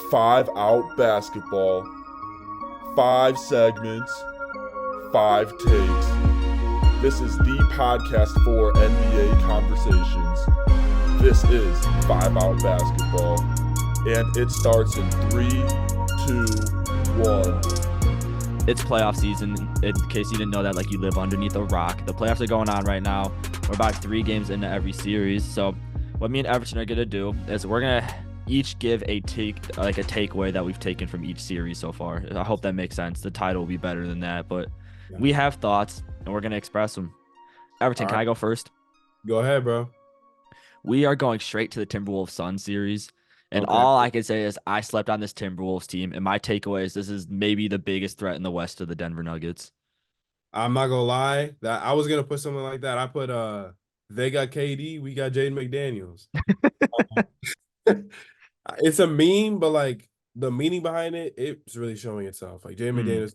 Five Out Basketball, five segments, five takes. This is the podcast for NBA conversations. This is Five Out Basketball, and it starts in 3, 2, 1. It's playoff season. In case you didn't know that, like you live underneath a rock. The playoffs are going on right now. We're about 3 games into every series. So what me and Everton are gonna do is we're gonna each give a takeaway that we've taken from each series so far. I hope that makes sense. The title will be better than that, but Yeah. we have thoughts and we're gonna express them. Everton, All can right. I go first? Go ahead, bro. We are going straight to the Timberwolves Sun series. And Okay. all I can say is I slept on this Timberwolves team. And my takeaway is this is maybe the biggest threat in the West of the Denver Nuggets. I'm not gonna lie that I was gonna put something like that. I put they got KD, we got Jaden McDaniels. It's a meme, but like the meaning behind it, it's really showing itself. Like Jaden Mm. McDaniels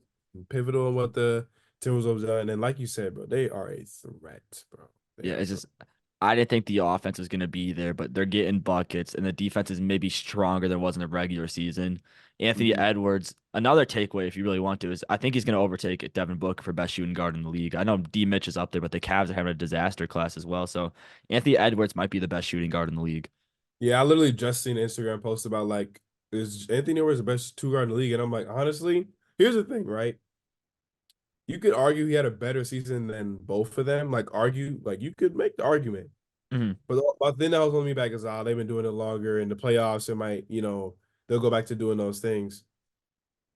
pivotal in what the Timberwolves have done, and like you said, bro, they are a threat, bro. They Yeah, are a it's threat. just I didn't think the offense was going to be there, but they're getting buckets, and the defense is maybe stronger than it was in the regular season. Anthony Mhm. Edwards, another takeaway if you really want to, is I think he's going to overtake Devin Booker for best shooting guard in the league. I know D. Mitch is up there, but the Cavs are having a disaster class as well. So Anthony Edwards might be the best shooting guard in the league. Yeah, I literally just seen an Instagram post about like is Anthony Edwards the best two guard in the league, and I'm like, honestly, here's the thing, right? You could argue he had a better season than both of them. Like you could make the argument. Hmm. But then that was holding me back is they've been doing it longer in the playoffs. It might, they'll go back to doing those things.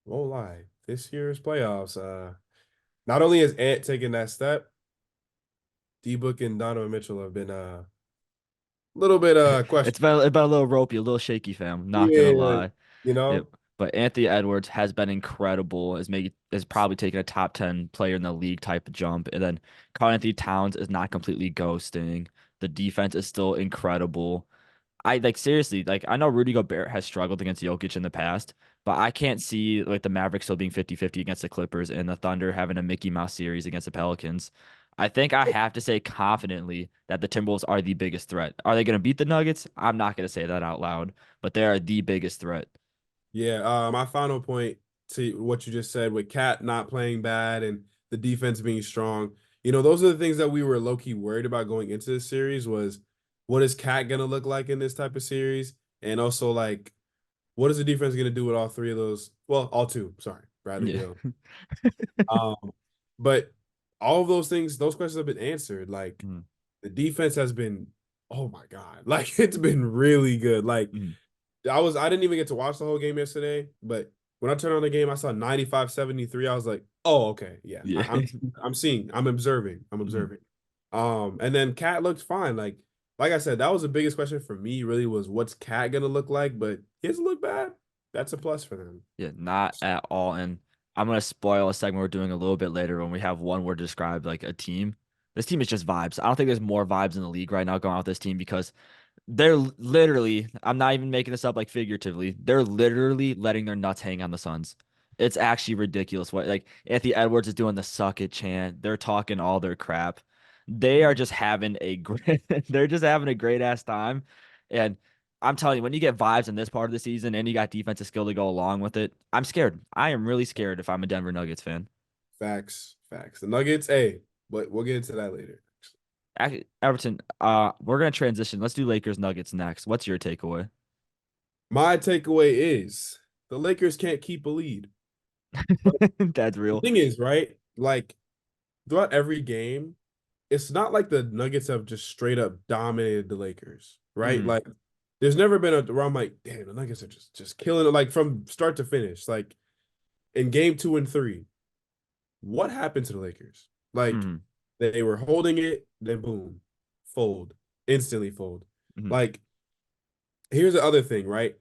Won't lie. This year's playoffs, not only has Ant taken that step, D Book and Donovan Mitchell have been a little bit It's questionable. been a little ropey, a little shaky, fam. Not gonna Yeah, lie. you Yep. know? But Anthony Edwards has been incredible. Has probably taken a top 10 player in the league type of jump. And then Karl Anthony Towns is not completely ghosting. The defense is still incredible. I like seriously, like I know Rudy Gobert has struggled against Jokic in the past, but I can't see like the Mavericks still being 50-50 against the Clippers and the Thunder having a Mickey Mouse series against the Pelicans. I think I have to say confidently that the Timberwolves are the biggest threat. Are they going to beat the Nuggets? I'm not going to say that out loud, but they are the biggest threat. Yeah, my final point to what you just said with Cat not playing bad and the defense being strong. Those are the things that we were low-key worried about going into this series was what is Cat gonna look like in this type of series? And also like what is the defense gonna do with all three of those? Well, all two, sorry, Bradley Yeah. Beal. Um, but all of those things, those questions have been answered. Like Mm, the defense has been, oh my God, like it's been really good. Like mm. I didn't even get to watch the whole game yesterday, but when I turned on the game, I saw 95-73. I was like, oh, okay, yeah. Yeah. I'm seeing, I'm observing. I'm Mhm. observing. And then Cat looked fine. Like I said, that was the biggest question for me, really, was what's Cat gonna look like? But he doesn't look bad. That's a plus for them. Yeah, not at all. And I'm gonna spoil a segment we're doing a little bit later when we have one word to describe like a team. This team is just vibes. I don't think there's more vibes in the league right now going on with this team because they're literally, I'm not even making this up like figuratively, they're literally letting their nuts hang on the Suns. It's actually ridiculous what like Anthony Edwards is doing the suck it chant. They're talking all their crap. They are just having a great they're just having a great ass time. And I'm telling you, when you get vibes in this part of the season and you got defensive skill to go along with it, I'm scared. I am really scared if I'm a Denver Nuggets fan. Facts, facts. The Nuggets, hey, but we'll get into that later. Actually, Everton, we're gonna transition. Let's do Lakers Nuggets next. What's your takeaway? My takeaway is the Lakers can't keep a lead. That's The real. thing is, right? Like throughout every game, it's not like the Nuggets have just straight up dominated the Lakers, right? Mm, Like, there's never been a where I'm like, damn, the Nuggets are just killing it, like from start to finish. Like in game 2 and 3, what happened to the Lakers? Like mm, they were holding it, then boom, fold, instantly fold. mm, Like, here's the other thing, right?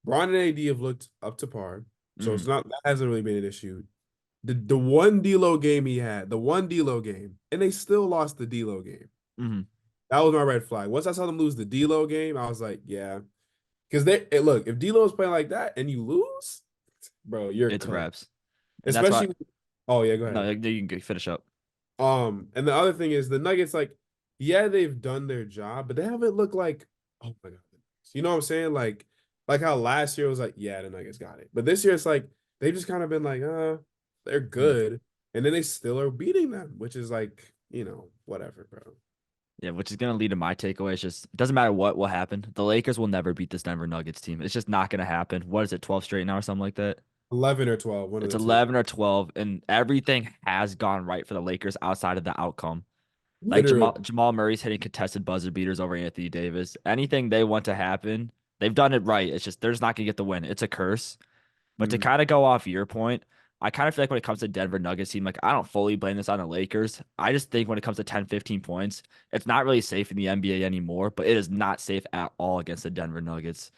Bron and AD have looked up to par, so it's mm, not that hasn't really been an issue. The one D'Lo game he had, the one D'Lo game, and they still lost the D'Lo game. mm. That was my red flag. Once I saw them lose the D'Lo game, I was like, yeah, because look, if D'Lo is playing like that and you lose, bro, you're It's cooked. reps, and that's why. Especially, oh yeah, go No, ahead. you can finish up. And the other thing is the Nuggets, like, yeah, they've done their job, but they haven't looked like, oh my God, you know what I'm saying? Like, like how last year was like, yeah, the Nuggets got it. But this year it's like they've just kind of been like, they're Mm. good. And then they still are beating them, which is like, whatever, bro. Yeah, which is gonna lead to my takeaway. It's just it doesn't matter what will happen. The Lakers will never beat this Denver Nuggets team. It's just not gonna happen. What is it, 12 straight now or something like that? 11 or 12, one of It's the two. 11 or 12, and everything has gone right for the Lakers outside of the outcome. Like Literally. Jamal Murray's hitting contested buzzer beaters over Anthony Davis. Anything they want to happen, they've done it right. It's just they're just not gonna get the win. It's a curse. But to Mhm. kind of go off your point, I kind of feel like when it comes to Denver Nuggets team, like I don't fully blame this on the Lakers. I just think when it comes to 10, 15 points, it's not really safe in the NBA anymore, but it is not safe at all against the Denver Nuggets.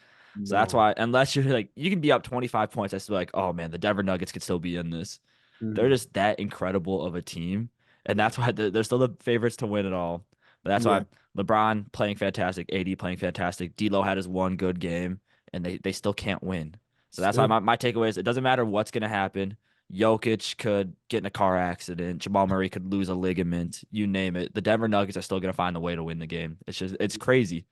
So that's No. why, unless you're like, you can be up 25 points, I still like, oh man, the Denver Nuggets could still be in this. They're Mhm. just that incredible of a team. And Yeah. that's why they're still the favorites to win it all. But that's why Yeah. LeBron playing fantastic, AD playing fantastic. D'Lo had his one good game, and they still can't win. So that's why Still. my takeaway is it doesn't matter what's going to happen. Jokic could get in a car accident. Jamal Murray could lose a ligament. You name it. The Denver Nuggets are still going to find a way to win the game. It's crazy.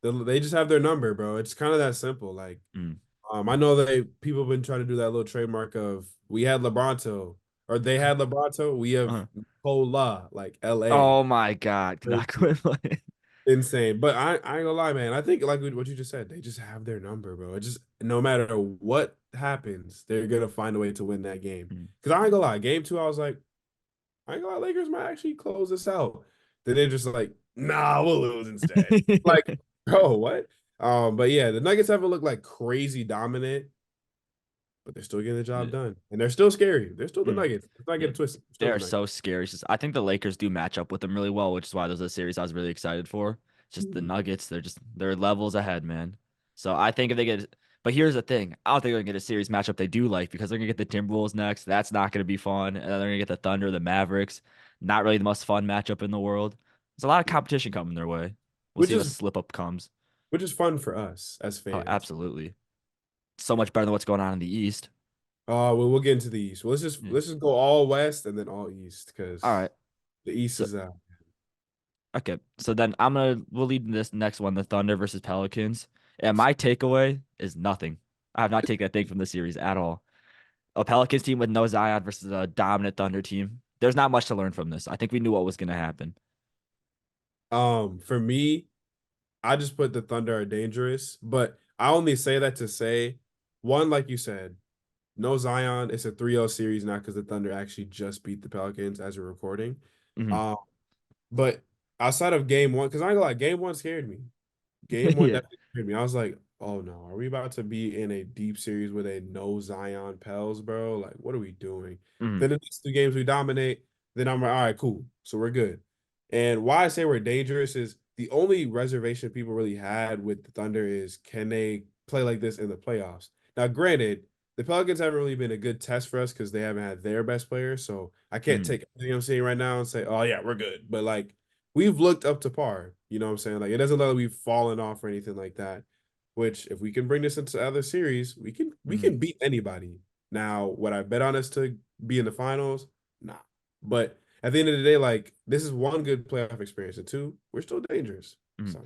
They just have their number, bro. It's kind of that simple. Like, Mm. I know that people have been trying to do that little trademark of we had LeBronto or they had LeBronto. We have Uh. Cola, like LA. Oh my God. Not Crazy. quit playing. Insane. But I ain't gonna lie, man. I think like what you just said, they just have their number, bro. It just no matter what happens, they're gonna find a way to win that game. Mm. Cause I ain't gonna lie, game two, I was like, I ain't gonna lie, Lakers might actually close this out. Then they're just like, nah, we'll lose instead. Like, bro, what? But yeah, the Nuggets haven't looked like crazy dominant, but they're still getting the job Yeah. done. And they're still scary. They're still the Mm. Nuggets. Let's not get Yeah. it twisted. They're They still the are Nuggets. so scary. It's just, I think the Lakers do match up with them really well, which is why there's a series I was really excited for. It's just the Mhm. Nuggets, they're levels ahead, man. So I think if they get, but here's the thing, I don't think they're gonna get a series matchup they do like because they're gonna get the Timberwolves next. That's not gonna be fun, and then they're gonna get the Thunder, the Mavericks. Not really the most fun matchup in the world. There's a lot of competition coming their way. We'll Which see if a is slip up comes. which is fun for us as Oh, fans. absolutely. So much better than what's going on in the East. Well, we'll get into the East. Well, Yeah. let's just go all West and then all East All because right. the East So is okay, so then we'll lead in this next one, the Thunder versus Pelicans. And my takeaway is nothing. I have not taken a thing from the series at all. A Pelicans team with no Zion versus a dominant Thunder team. There's not much to learn from this. I think we knew what was going to happen. for me, I just put the Thunder are dangerous, but I only say that to say one, like you said, no Zion. It's a 3-0 series now because the Thunder actually just beat the Pelicans as we're recording. Hmm. Um, but outside of game one, because I ain't gonna lie, game one scared me. Game one Yeah. definitely scared me. I was like, oh no, are we about to be in a deep series with a no Zion Pels, bro? Like, what are we doing? Hmm. Then the next two games we dominate. Then I'm like, all right, cool. So we're good. And why I say we're dangerous is the only reservation people really had with the Thunder is can they play like this in the playoffs? Now, granted, the Pelicans haven't really been a good test for us because they haven't had their best players. So I can't Hmm. take everything I'm seeing right now and say, oh yeah, we're good. But like we've looked up to par. You know what I'm saying? Like it doesn't look like we've fallen off or anything like that. Which if we can bring this into other series, we Hmm. can beat anybody. Now, would I bet on us to be in the finals? Nah. But at the end of the day, like this is one good playoff experience, and two, we're still dangerous. Hmm. So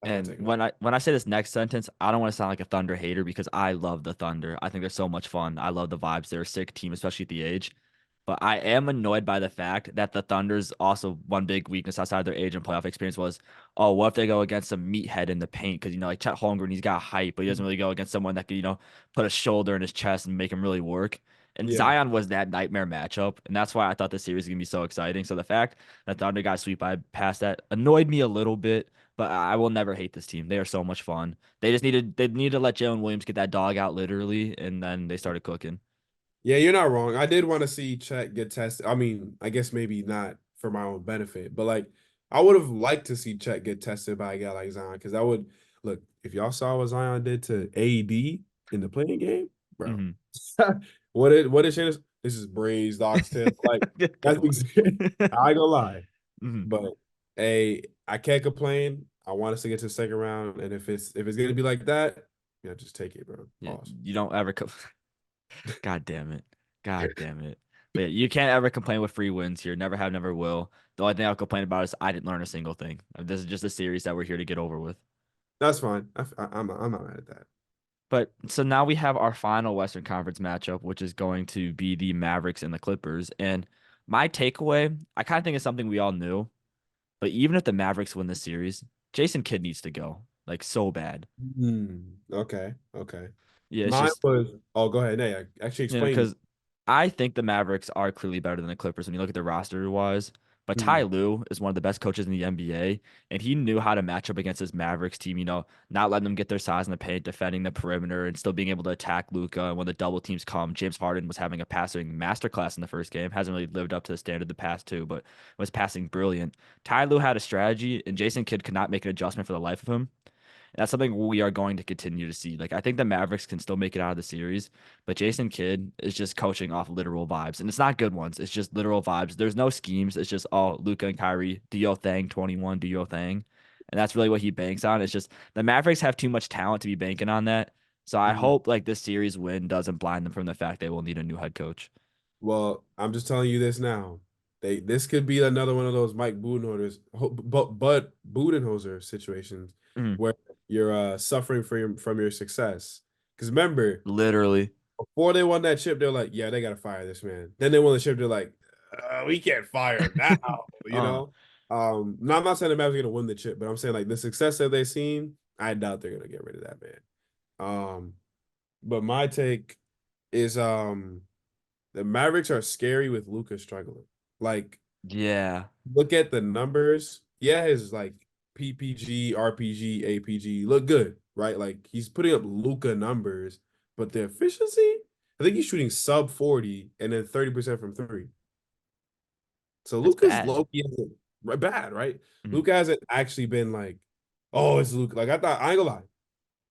that's my And takeaway. when I say this next sentence, I don't want to sound like a Thunder hater because I love the Thunder. I think they're so much fun. I love the vibes. They're a sick team, especially at the age. But I am annoyed by the fact that the Thunder's also one big weakness outside their age and playoff experience was, oh, what if they go against some meathead in the paint? Because, like Chet Holmgren, he's got height, but he doesn't really go against someone that could, put a shoulder in his chest and make him really work. And Yeah. Zion was that nightmare matchup. And that's why I thought this series was going to be so exciting. So the fact that Thunder got swept by past that annoyed me a little bit, but I will never hate this team. They are so much fun. They needed to let Jalen Williams get that dog out literally, and then they started cooking. Yeah, you're not wrong. I did want to see Chet get tested. I mean, I guess maybe not for my own benefit, but like I would have liked to see Chet get tested by a guy like Zion because that would look if y'all saw what Zion did to AD in the playing game, bro. Hmm. What is Shannon? This is Braves, Oxtail. Like Good that's one. I ain't gonna lie, Hmm. but hey, I can't complain. I want us to get to the second round, and if it's gonna be like that, just take it, bro. Yeah, Pause. you don't ever. God damn it. God damn it. But yeah, you can't ever complain with free wins here. Never have, never will. The only thing I'll complain about is I didn't learn a single thing. This is just a series that we're here to get over with. That's fine. I'm not mad at that. But so now we have our final Western Conference matchup, which is going to be the Mavericks and the Clippers. And my takeaway, I kind of think it's something we all knew, but even if the Mavericks win this series, Jason Kidd needs to go, like so bad. Okay. Okay. Yeah, it's Mine just was. Oh, go ahead. Nay, actually explain. because I think the Mavericks are clearly better than the Clippers when you look at the roster wise. But Ty Mm, Lue is one of the best coaches in the NBA, and he knew how to match up against this Mavericks team. Not letting them get their size in the paint, defending the perimeter, and still being able to attack Luka. And when the double teams come, James Harden was having a passing masterclass in the first game. Hasn't really lived up to the standard the past two, but was passing brilliant. Ty Lue had a strategy, and Jason Kidd could not make an adjustment for the life of him. That's something we are going to continue to see. Like I think the Mavericks can still make it out of the series, but Jason Kidd is just coaching off literal vibes, and it's not good ones. It's just literal vibes. There's no schemes. It's just all Luca and Kyrie, do your thing, 21, do your thing, and that's really what he banks on. It's just the Mavericks have too much talent to be banking on that. So I mm. hope like this series win doesn't blind them from the fact they will need a new head coach. Well, I'm just telling you this now. This could be another one of those Mike Budenholzer, but Budenholzer situations Mm, where you're suffering from your success. Because remember, literally. before they won that chip, they're like, yeah, they gotta fire this man. Then they won the chip, they're like, we can't fire him now, you uh, know. No, I'm not saying the Mavs are gonna win the chip, but I'm saying like the success that they've seen, I doubt they're gonna get rid of that man. But my take is the Mavericks are scary with Luka struggling. Like, yeah, look at the numbers. Yeah, his like PPG, RPG, APG look good, right? Like he's putting up Luka numbers, but the efficiency, I think he's shooting sub 40 and then 30% from three. So that's Luka's bad. low key isn't bad, right? Mm, Luka hasn't actually been like, oh, it's Luka. Like I ain't gonna lie.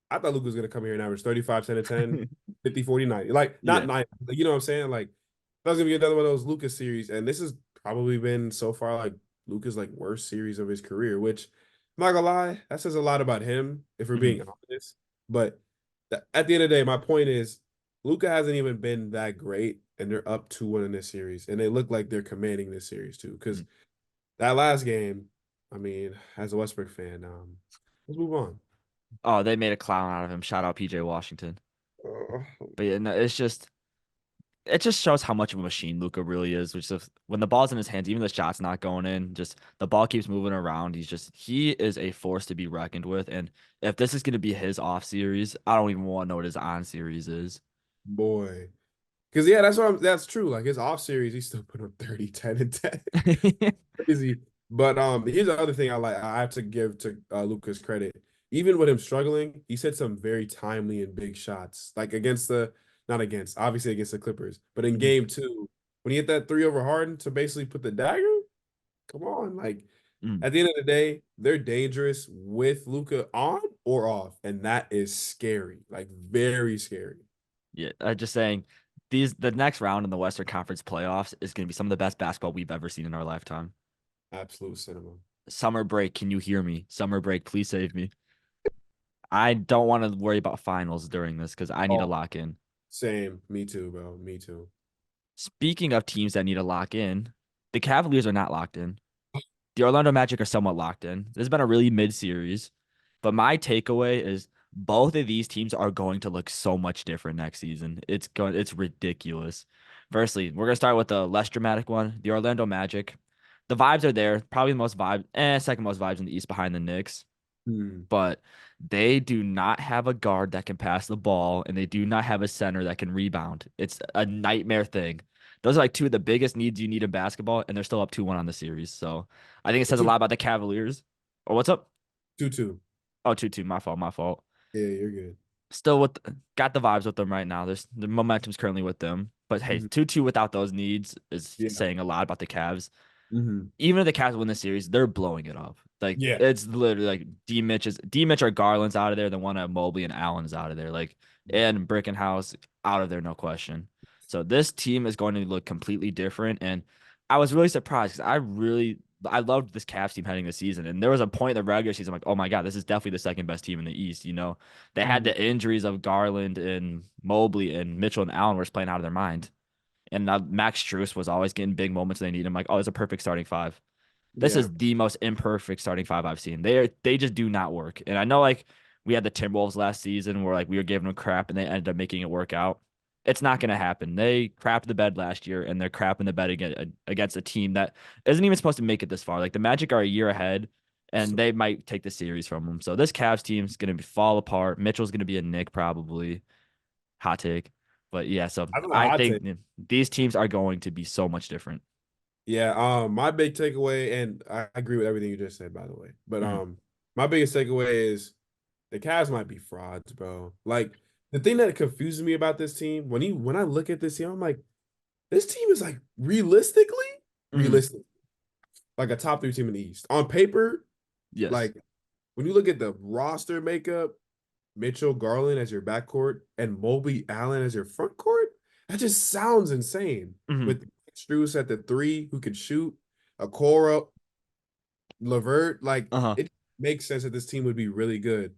I thought Luka was gonna come here and average 35, 10 and 10, 50, 40, 90. Like not yeah. 9, you know what I'm saying? Like that was gonna be another one of those Luka series. And this has probably been so far like Luka's like worst series of his career, which I'm not gonna lie, that says a lot about him, if we're Mhm. being honest. But at the end of the day, my point is Luka hasn't even been that great, and they're up 2-1 in this series. And they look like they're commanding this series too. Because Mm. that last game, I mean, as a Westbrook fan, let's move on. Oh, they made a clown out of him. Shout out PJ Washington. Uh, But yeah, no, it just shows how much of a machine Luca really is. Which is when the ball's in his hands, even the shot's not going in, just the ball keeps moving around. He is a force to be reckoned with. And if this is going to be his off series, I don't even want to know what his on series is. Boy. Because yeah, that's true. Like his off series, he still put up 30, 10, and 10. Crazy. But here's the other thing I have to give to Luca's credit. Even with him struggling, he said some very timely and big shots. Like against the not against, obviously against the Clippers, but in Mhm. game two, when he hit that three over Harden to basically put the dagger, come on. Like Mm. at the end of the day, they're dangerous with Luca on or off. And that is scary. Like very scary. Yeah, just saying the next round in the Western Conference playoffs is going to be some of the best basketball we've ever seen in our lifetime. Absolute cinema. Summer break, can you hear me? Summer break, please save me. I don't want to worry about finals during this because I need to Oh, lock in. same. Me too, bro. Me too. Speaking of teams that need to lock in, the Cavaliers are not locked in. The Orlando Magic are somewhat locked in. This has been a really mid series, but my takeaway is both of these teams are going to look so much different next season. It's ridiculous. Firstly, we're gonna start with the less dramatic one, the Orlando Magic. The vibes are there, probably the most vibe, second most vibes in the East behind the Knicks, Hmm. but they do not have a guard that can pass the ball, and they do not have a center that can rebound. It's a nightmare thing. Those are like two of the biggest needs you need in basketball, and they're still up 2-1 on the series. So I think it says a Two, lot about the Cavaliers. Oh, what's up? 2-2. Oh, 2-2. My fault. My fault. Yeah, you're good. Still got the vibes with them right now. The momentum's currently with them. But hey, Mhm. 2-2 without those needs is Yeah. saying a lot about the Cavs. Hmm. Even if the Cavs win the series, they're blowing it up. Like Yeah. it's literally like D Mitch or Garland's out of there, then one of Mobley and Allen's out of there. Like and Brickenhouse out of there, no question. So this team is going to look completely different. And I was really surprised because I loved this Cavs team heading the season. And there was a point in the regular season, I'm like, oh my God, this is definitely the second best team in the East. They had Mhm. the injuries of Garland and Mobley and Mitchell and Allen were just playing out of their mind. And Max Strus was always getting big moments when they need him. Like, oh, it's a perfect starting five. This Yeah. is the most imperfect starting five I've seen. They just do not work. And I know like we had the Timberwolves last season where like we were giving them crap and they ended up making it work out. It's not going to happen. They crapped the bed last year and they're crapping the bed against a team that isn't even supposed to make it this far. Like the Magic are a year ahead and they might take the series from them. So this Cavs team is going to fall apart. Mitchell's going to be a Nick probably. Hot take. But yeah, so I don't know. I Hot think take. these teams are going to be so much different. Yeah. My big takeaway, and I agree with everything you just said, by the way. But Mhm. my biggest takeaway is the Cavs might be frauds, bro. Like the thing that confuses me about this team, when I look at this team, I'm like, this team is like Mhm. realistic, like a top 3 team in the East. On paper, Yes. like when you look at the roster makeup, Mitchell Garland as your backcourt and Mobley Allen as your front court, that just sounds insane. Mhm. With Strus at the 3 who could shoot, Okoro, Levert, like Uh-huh. it makes sense that this team would be really good.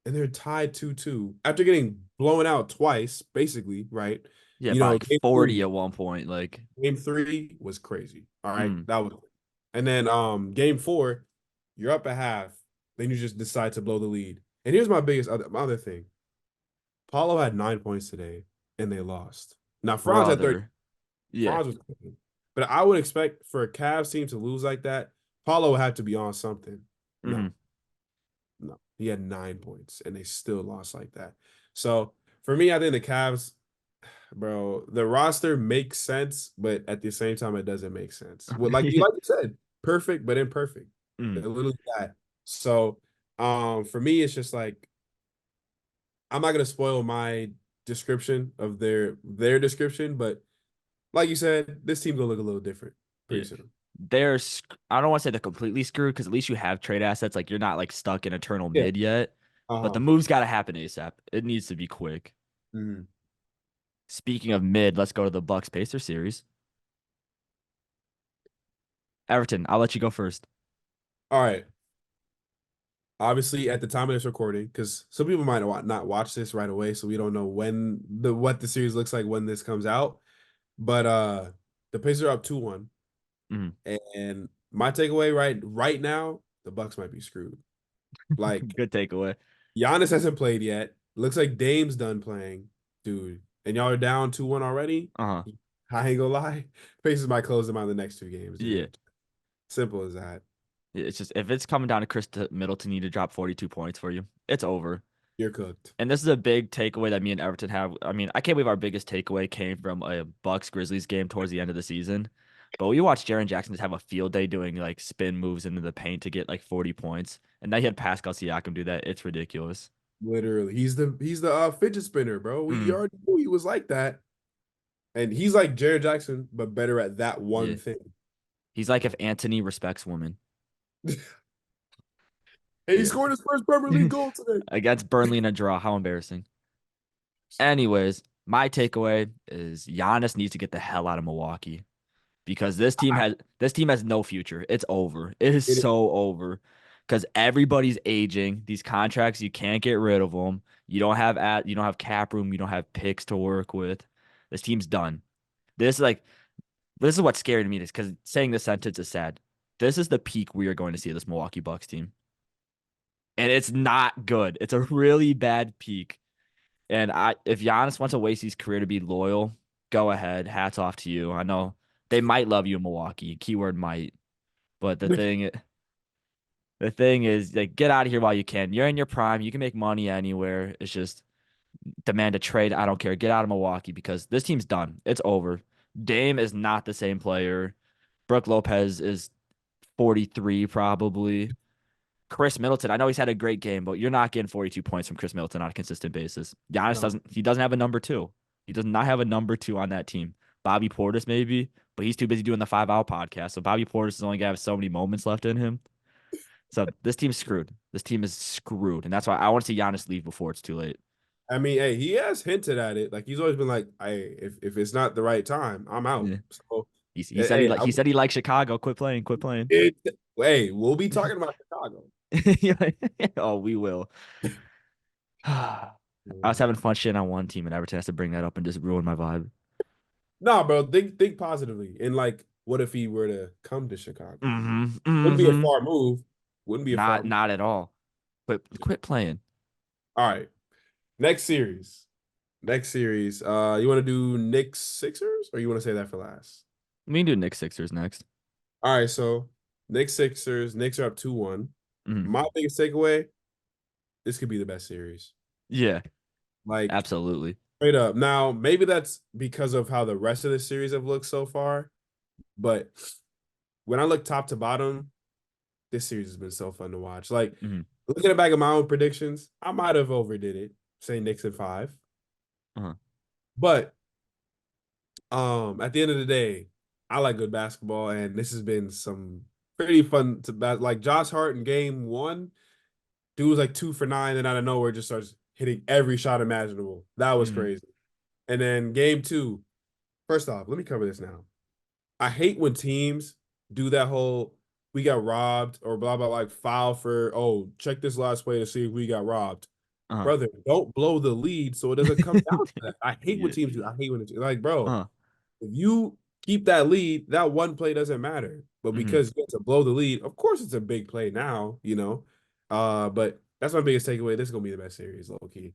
And they're tied 2-2 after getting blown out twice, basically, right? Yeah, You by know, like 40 at one point. Like, game 3 was crazy. All right. mm, That was, and then game 4, you're up at half, then you just decide to blow the lead. And here's my other thing. Paulo had 9 points today and they lost. Now Franz had 30. brother. Yeah. Franz was cooking. But I would expect for a Cavs team to lose like that, Paulo would have to be on something. Hmm. No, no. He had 9 points and they still lost like that. So for me, I think the Cavs, bro, the roster makes sense, but at the same time, it doesn't make sense. Well, like you said, perfect but imperfect. Mm. They're literally that. So for me, it's just like I'm not gonna spoil my description of their description, but like you said, this team gonna look a little different Yeah. pretty soon. I don't want to say they're completely screwed because at least you have trade assets. Like, you're not like stuck in eternal Yeah. mid yet. But the Uh-huh. move's got to happen ASAP. It needs to be quick. Mhm. Speaking of mid, let's go to the Bucks Pacers series. Everton, I'll let you go first. All right. Obviously, at the time of this recording, because some people might not watch this right away, so we don't know what the series looks like when this comes out. But the Pacers are up 2-1. Mhm. And my takeaway right now, the Bucks might be screwed. Like Good takeaway. Giannis hasn't played yet. Looks like Dame's done playing, dude. And y'all are down 2-1 already. Uh-huh. I ain't gonna lie. Pacers might close them out in the next 2 games, Yeah. dude. Simple as that. It's just if it's coming down to Chris Middleton need to drop 42 points for you, it's over. You're cooked. And this is a big takeaway that me and Everton have. I mean, I can't believe our biggest takeaway came from a Bucks Grizzlies game towards the end of the season. But we watched Jaren Jackson just have a field day doing like spin moves into the paint to get like 40 points. And now he had Pascal Siakam do that. It's ridiculous. Literally. He's the fidget spinner, bro. We Mm, already knew he was like that. And he's like Jared Jackson, but better at that yeah. one thing. He's like if Anthony respects women. Hey, he Yeah. scored his first Premier League goal today. Against Burnley in a draw. How embarrassing. Anyways, my takeaway is Giannis needs to get the hell out of Milwaukee because this team has no future. It's over. It is It, so over because everybody's aging. These contracts you can't get rid of them. You don't have cap room. You don't have picks to work with. This team's done. This is like this is what's scary to me is because saying this sentence is sad. This is the peak we are going to see of this Milwaukee Bucks team, and it's not good. It's a really bad peak. And if Giannis wants to waste his career to be loyal, go ahead. Hats off to you. I know they might love you in Milwaukee. Keyword might. But the thing is, like, get out of here while you can. You're in your prime. You can make money anywhere. It's just demand a trade. I don't care. Get out of Milwaukee because this team's done. It's over. Dame is not the same player. Brooke Lopez is 43 probably. Chris Middleton, I know he's had a great game, but you're not getting 42 points from Chris Middleton on a consistent basis. Giannis no. doesn't have a number two. He does not have a number two on that team. Bobby Portis maybe, but he's too busy doing the 5 Hour podcast. So Bobby Portis is only gonna have so many moments left in him. So this team's screwed. This team is screwed. And that's why I want to see Giannis leave before it's too late. I mean, hey, he has hinted at it. Like he's always been like, "Hey, if it's not the right time, I'm out." Yeah. So, He said hey, he said he liked Chicago. Quit playing. Quit playing. hey, we'll be talking about Chicago. Oh, we will. I was having fun shitting on one team, and Everton has to bring that up and just ruin my vibe. No, bro, think positively. And like, what if he were to come to Chicago? Mm-hmm. Wouldn't be a Mm-hmm. far move. Wouldn't be a far Not move. not at all. Quit playing. All right. Next series. You want to do Knicks Sixers or you want to say that for last? We can do Knicks Sixers next. All right, so Knicks Sixers. Knicks are up 2-1. Mhm. My biggest takeaway, this could be the best series. Yeah, Like absolutely. straight up. Now, maybe that's because of how the rest of the series have looked so far, but when I look top to bottom, this series has been so fun to watch. Like Mhm. looking at back at my own predictions, I might have overdid it, saying Knicks in 5. Uh-huh. But at the end of the day, I like good basketball, and this has been some pretty fun to like Josh Hart in game 1. Dude was like 2 for 9, and out of nowhere just starts hitting every shot imaginable. That was Mhm. crazy. And then game 2, first off, let me cover this now. I hate when teams do that whole we got robbed or blah blah like foul for check this last play to see if we got robbed. Uh-huh. Brother, don't blow the lead so it doesn't come down to that. I hate when Yeah. teams do. I hate when it's like, bro, Uh-huh. if you keep that lead, that one play doesn't matter. But Mhm. because you have to blow the lead, of course it's a big play now, you know. But that's my biggest takeaway. This is gonna be the best series, low key.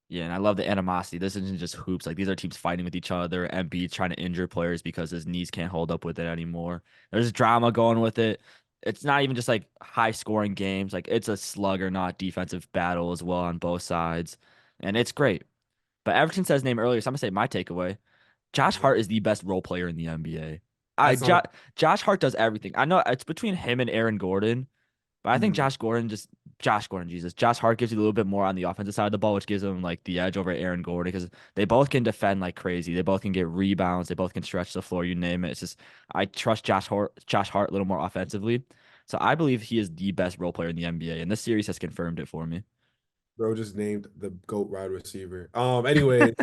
Yeah, and I love the animosity. This isn't just hoops. Like these are teams fighting with each other. Embiid trying to injure players because his knees can't hold up with it anymore. There's drama going with it. It's not even just like high scoring games. Like it's a slugger, not defensive battle as well on both sides. And it's great. But Everton said his name earlier, so I'm gonna say my takeaway. Josh Mhm. Hart is the best role player in the NBA. I That's not jo Josh Hart does everything. I know it's between him and Aaron Gordon, but I think Mhm. Josh Gordon, Jesus. Josh Hart gives you a little bit more on the offensive side of the ball, which gives him like the edge over Aaron Gordon because they both can defend like crazy. They both can get rebounds. They both can stretch the floor, you name it. It's just I trust Josh Hart a little more offensively. So I believe he is the best role player in the NBA, and this series has confirmed it for me. Bro just named the GOAT wide receiver. Anyway,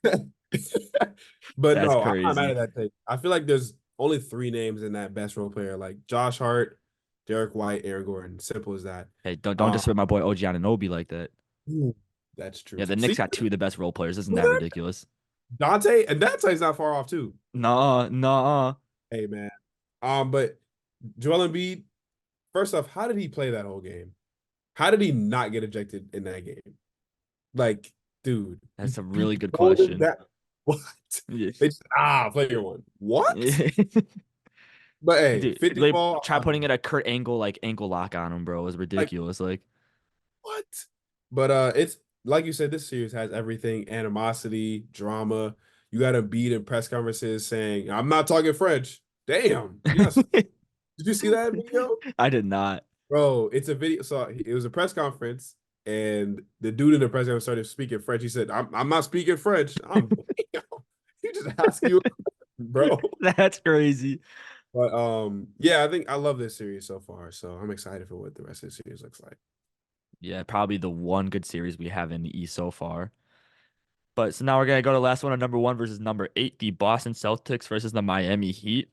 but That's no, I'm not mad crazy. at that take. I feel like there's only 3 names in that best role player, like Josh Hart, Derek White, Aaron Gordon. Simple as that. Hey, don't Um, disrespect my boy OG Anunoby like that. Ooh, that's true Yeah, the too. Knicks See, got two of the best role players. Isn't that ridiculous? Dante and Dante's not far off too. No, no. Hey man. But Joel Embiid, first off, how did he play that whole game? How did he not get ejected in that game? Like, dude, That's a he really good pulled it question. that what? Yeah. They just player one. What? Yeah. But hey, Dude, 50 they ball, try putting it a Kurt Angle like ankle lock on him, bro. It was like ridiculous. Like, what? But it's like you said, this series has everything: animosity, drama. You got to beat in press conferences saying, "I'm not talking French." Damn, yes. Did you see that video? I did not. Bro, it's a video. So it was a press conference, and the dude in the press conference started speaking French. He said, I'm not speaking French. I'm damn. He just asked you, bro. That's crazy. But yeah, I think I love this series so far. So I'm excited for what the rest of the series looks like. Yeah, probably the one good series we have in the East so far. But so now we're gonna go to the last one on number one versus number eight, the Boston Celtics versus the Miami Heat.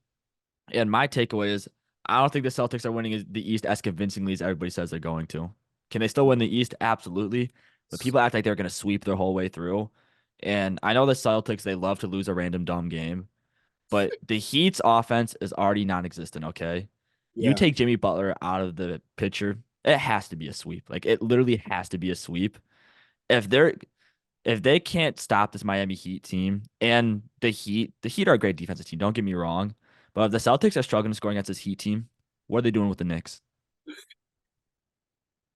And my takeaway is I don't think the Celtics are winning the East as convincingly as everybody says they're going to. Can they still win the East? Absolutely. But people act like they're going to sweep their whole way through. And I know the Celtics, they love to lose a random dumb game, but the Heat's offense is already non existent, okay? You Yeah. take Jimmy Butler out of the picture, it has to be a sweep. Like it literally has to be a sweep. If they're if they can't stop this Miami Heat team and the Heat are a great defensive team, don't get me wrong. But if the Celtics are struggling to score against this Heat team, what are they doing with the Knicks?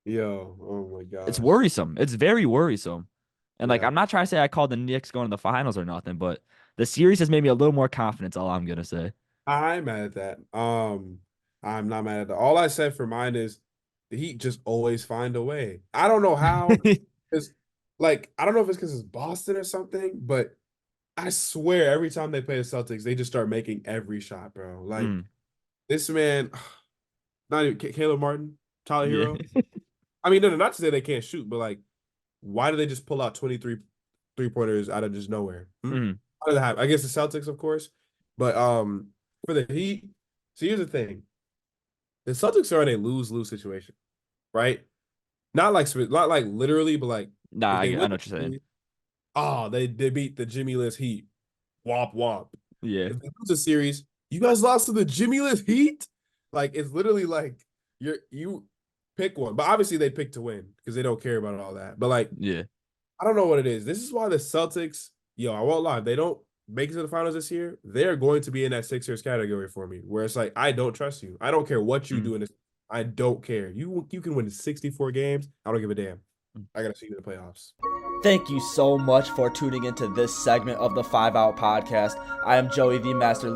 Yo, oh my It's gosh. worrisome. It's very worrisome. And like Yeah. I'm not trying to say I called the Knicks going to the finals or nothing, but the series has made me a little more confident, all I'm gonna say. I'm mad at that. I'm not mad at that. All I said for mine is the Heat just always find a way. I don't know how. It's like I don't know if it's because it's Boston or something, but I swear every time they play the Celtics, they just start making every shot, bro. Like Mm, this man, not even Caleb Martin, Tyler yeah. Hero. I mean, no, not to say they can't shoot, but like, why do they just pull out 23 3-pointers out of just nowhere? Mm, How did that happen? I guess the Celtics, of course, but for the Heat, so here's the thing: the Celtics are in a lose-lose situation, right? Not like literally, but like nah, if they I win know the what you're saying. series, they beat the Jimmy List Heat. Womp womp. Yeah. If they lose the series, you guys lost to the Jimmy List Heat. Like it's literally like you pick one. But obviously they pick to win because they don't care about all that. But like, Yeah. I don't know what it is. This is why the Celtics, I won't lie, if they don't make it to the finals this year, they're going to be in that Sixers category for me, where it's like, I don't trust you. I don't care what you do in this. I don't care. You can win 64 games. I don't give a damn. I got to see you in the playoffs. Thank you so much for tuning into this segment of the 5 Out Podcast. I am Joey LeMaster,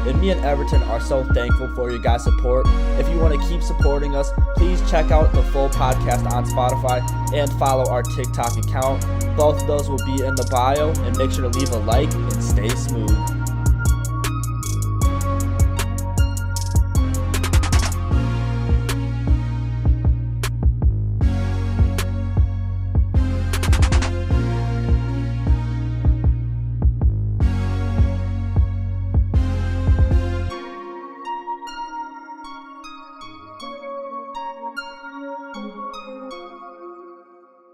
and me and Everton are so thankful for your guys' support. If you want to keep supporting us, please check out the full podcast on Spotify and follow our TikTok account. Both of those will be in the bio, and make sure to leave a like and stay smooth.